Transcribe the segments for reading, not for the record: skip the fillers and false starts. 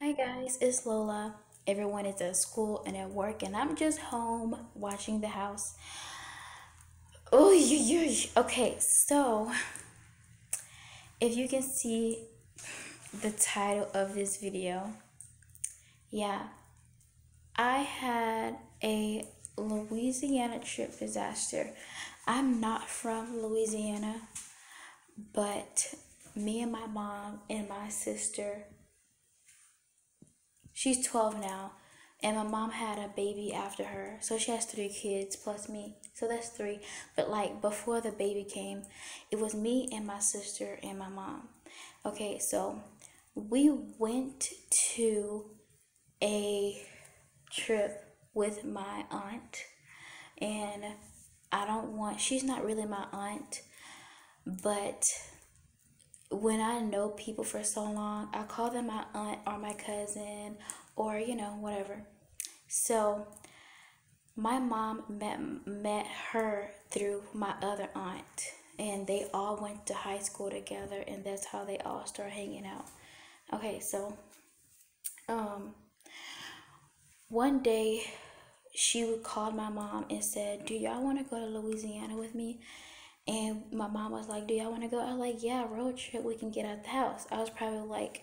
Hi guys, it's Lola. Everyone is at school and at work, and I'm just home watching the house. Oh, okay. So, if you can see the title of this video, yeah, I had a Louisiana trip disaster. I'm not from Louisiana, but me and my mom and my sister, she's 12 now, and my mom had a baby after her. So she has three kids plus me. So that's three. But like before the baby came, it was me and my sister and my mom. Okay, so we went to a trip with my aunt, and she's not really my aunt, but when I know people for so long, I call them my aunt or my cousin or whatever. So my mom met her through my other aunt, and they all went to high school together, and that's how they all started hanging out. Okay, so um one day she called my mom and said, "Do y'all want to go to Louisiana with me?" And my mom was like, "Do y'all want to go?" I was like, "Yeah, road trip. We can get out the house." I was probably like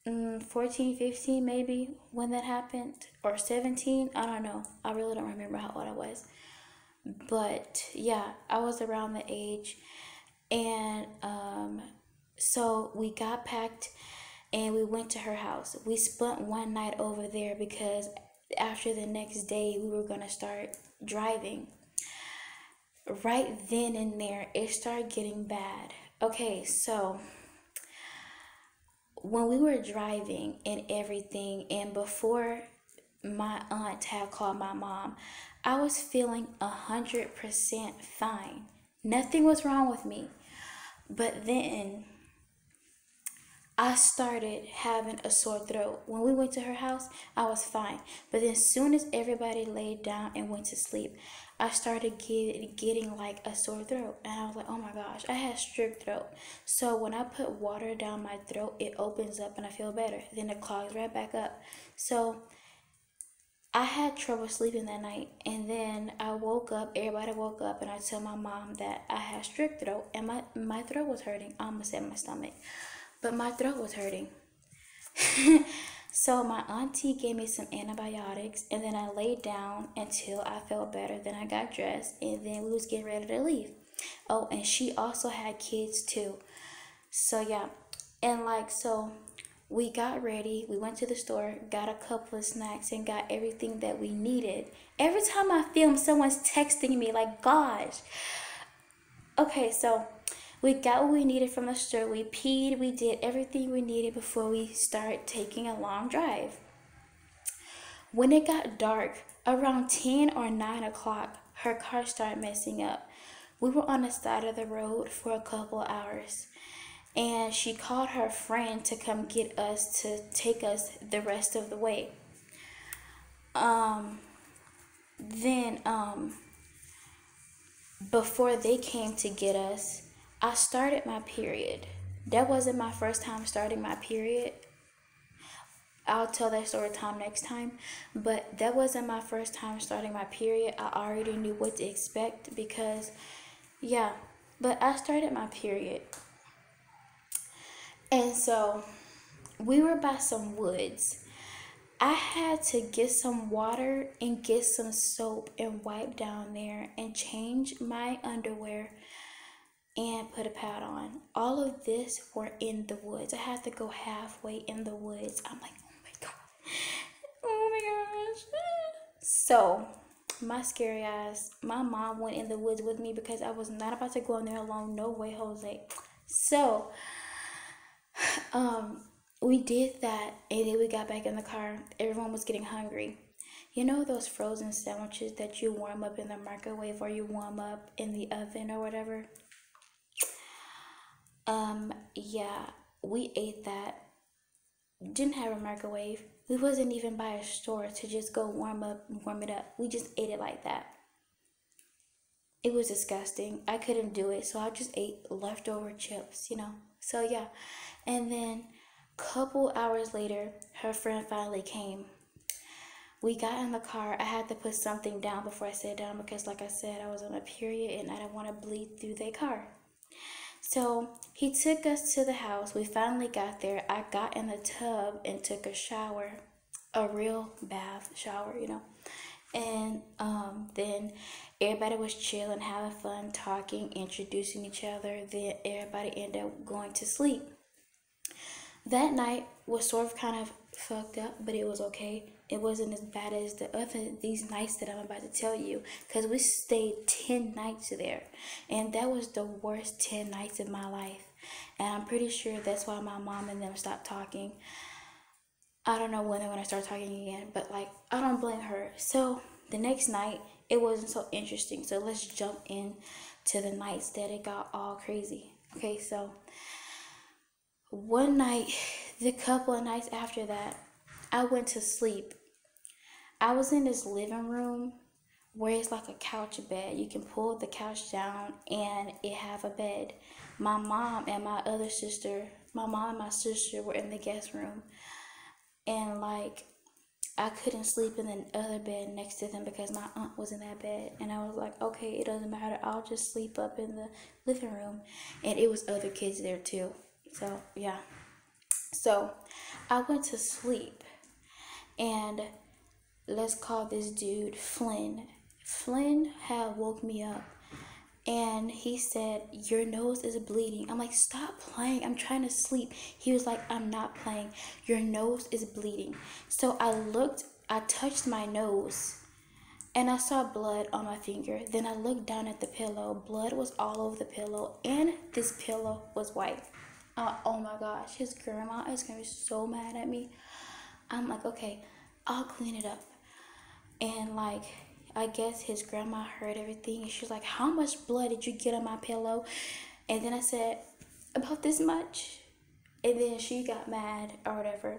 14, 15 maybe when that happened, or 17. I don't know. I really don't remember how old I was. But yeah, I was around the age. And so we got packed and we went to her house. We spent one night over there because after the next day we were going to start driving. Right then and there, it started getting bad. Okay, so when we were driving and everything, and before my aunt had called my mom, I was feeling 100% fine. Nothing was wrong with me. But then I started having a sore throat. When we went to her house, I was fine. But then, as soon as everybody laid down and went to sleep, I started getting like a sore throat. And I was like, oh my gosh, I had strep throat. So, when I put water down my throat, it opens up and I feel better. Then it clogs right back up. So, I had trouble sleeping that night. And then I woke up, everybody woke up, and I told my mom that I had strep throat and my throat was hurting. I almost said my stomach, but my throat was hurting. So my auntie gave me some antibiotics, and then I laid down until I felt better. Then I got dressed, and then we was getting ready to leave. Oh, and she also had kids too. So yeah, and like so we got ready. We went to the store, got a couple of snacks, and got everything that we needed. Every time I film, someone's texting me like, "Gosh." Okay, so we got what we needed from the store. We peed. We did everything we needed before we start taking a long drive. When it got dark, around 10 or 9 o'clock, her car started messing up. We were on the side of the road for a couple of hours, and she called her friend to come get us to take us the rest of the way. Um, then, before they came to get us, I started my period. That wasn't my first time starting my period. I'll tell that story time next time. But that wasn't my first time starting my period. I already knew what to expect because, yeah. But I started my period. And so we were by some woods. I had to get some water and get some soap and wipe down there and change my underwear and put a pad on. All of this were in the woods. I had to go halfway in the woods. I'm like, oh my god. Oh my gosh. So, my scary ass, my mom went in the woods with me because I was not about to go in there alone. No way, Jose. So, um, we did that, and then we got back in the car. Everyone was getting hungry. You know those frozen sandwiches that you warm up in the microwave or you warm up in the oven or whatever? Yeah, we ate that. Didn't have a microwave. We wasn't even by a store to just go warm it up. We just ate it like that. It was disgusting. I couldn't do it, so I just ate leftover chips. So yeah. And then Couple hours later, her friend finally came. We got in the car. I had to put something down before I sat down because, like I said, I was on a period and I didn't want to bleed through their car. So he took us to the house. We finally got there. I got in the tub and took a shower, a real bath shower, you know. And then everybody was chilling, having fun, talking, introducing each other. Then everybody ended up going to sleep. That night was sort of kind of fucked up, but it was okay. It wasn't as bad as these nights that I'm about to tell you, because we stayed 10 nights there, and that was the worst 10 nights of my life. And I'm pretty sure that's why my mom and them stopped talking. I don't know when they're gonna start talking again, but like, I don't blame her. So the next night, it wasn't so interesting. So let's jump in to the nights that it got all crazy. Okay, so one night, the couple of nights after that, I went to sleep. I was in this living room where it's like a couch bed. You can pull the couch down and it have a bed. My mom and my other sister, my mom and my sister were in the guest room. And like, I couldn't sleep in the other bed next to them because my aunt was in that bed. And I was like, okay, it doesn't matter. I'll just sleep up in the living room. And it was other kids there too. So, yeah. So, I went to sleep. And let's call this dude Flynn. Flynn had woke me up. And he said, your nose is bleeding. I'm like, stop playing. I'm trying to sleep. He was like, I'm not playing. Your nose is bleeding. So I touched my nose and I saw blood on my finger. Then I looked down at the pillow. Blood was all over the pillow and this pillow was white. Oh my gosh, his grandma is going to be so mad at me. I'm like, okay, I'll clean it up. And like, I guess his grandma heard everything and she's like, how much blood did you get on my pillow? And then I said, about this much. And then she got mad or whatever.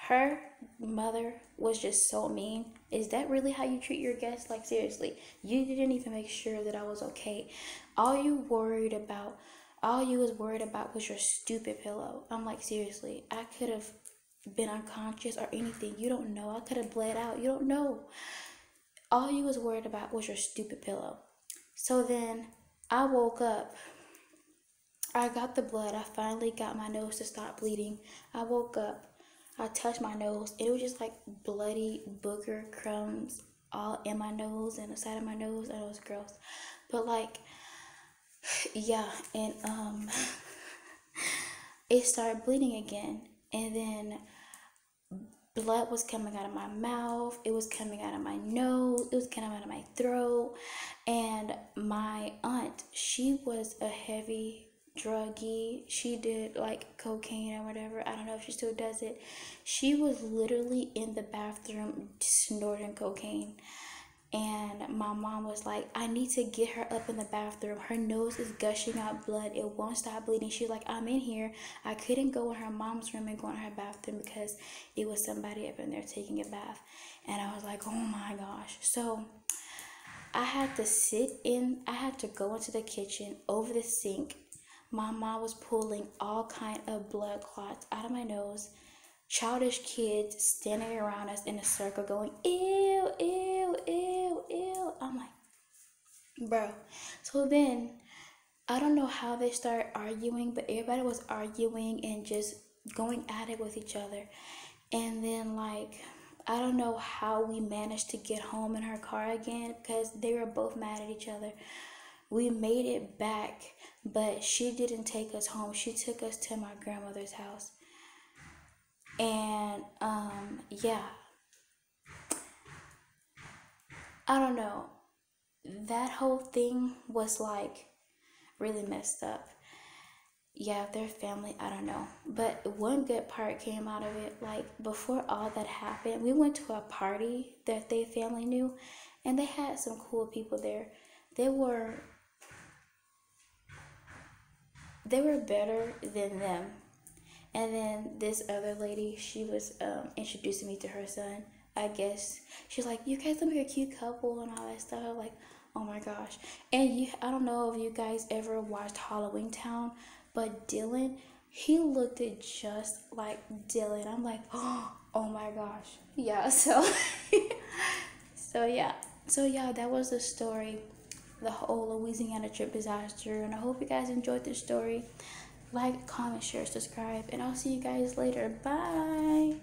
Her mother was just so mean. Is that really how you treat your guests? Like, seriously, you didn't even make sure that I was okay. All you was worried about was your stupid pillow. I'm like, seriously, I could have been unconscious or anything. You don't know. I could have bled out. You don't know. All you was worried about was your stupid pillow. So then I woke up. I got the blood. I finally got my nose to stop bleeding. I woke up. I touched my nose. It was just like bloody booger crumbs all in my nose and the side of my nose. And it was gross. But like, yeah. And it started bleeding again. And then blood was coming out of my mouth, it was coming out of my nose, it was coming out of my throat. And my aunt, she was a heavy druggie. She did like cocaine or whatever. I don't know if she still does it. She was literally in the bathroom snorting cocaine. And my mom was like, I need to get her up in the bathroom. Her nose is gushing out blood. It won't stop bleeding. She's like, I'm in here. I couldn't go in her mom's room and go in her bathroom because it was somebody up in there taking a bath. And I was like, oh my gosh. So I had to go into the kitchen over the sink. My mom was pulling all kind of blood clots out of my nose. Childish kids standing around us in a circle going, ew, ew, ew, ew. I'm like, bro. So then, I don't know how they started arguing, but everybody was arguing and just going at it with each other. And then, like, I don't know how we managed to get home in her car again because they were both mad at each other. We made it back, but she didn't take us home. She took us to my grandmother's house. And yeah, I don't know. That whole thing was like really messed up. Yeah, their family, I don't know. But one good part came out of it. Like, before all that happened, we went to a party that their family knew, and they had some cool people there. They were they were better than them. And then this other lady, she was introducing me to her son. I guess she's like, you guys look like a cute couple and all that stuff. I'm like, oh my gosh. And I don't know if you guys ever watched Halloween Town, but Dylan, He looked it just like Dylan. I'm like, oh my gosh. Yeah, so so yeah. So yeah, that was the story. The whole Louisiana trip disaster. And I hope you guys enjoyed this story. Like, comment, share, subscribe, and I'll see you guys later. Bye.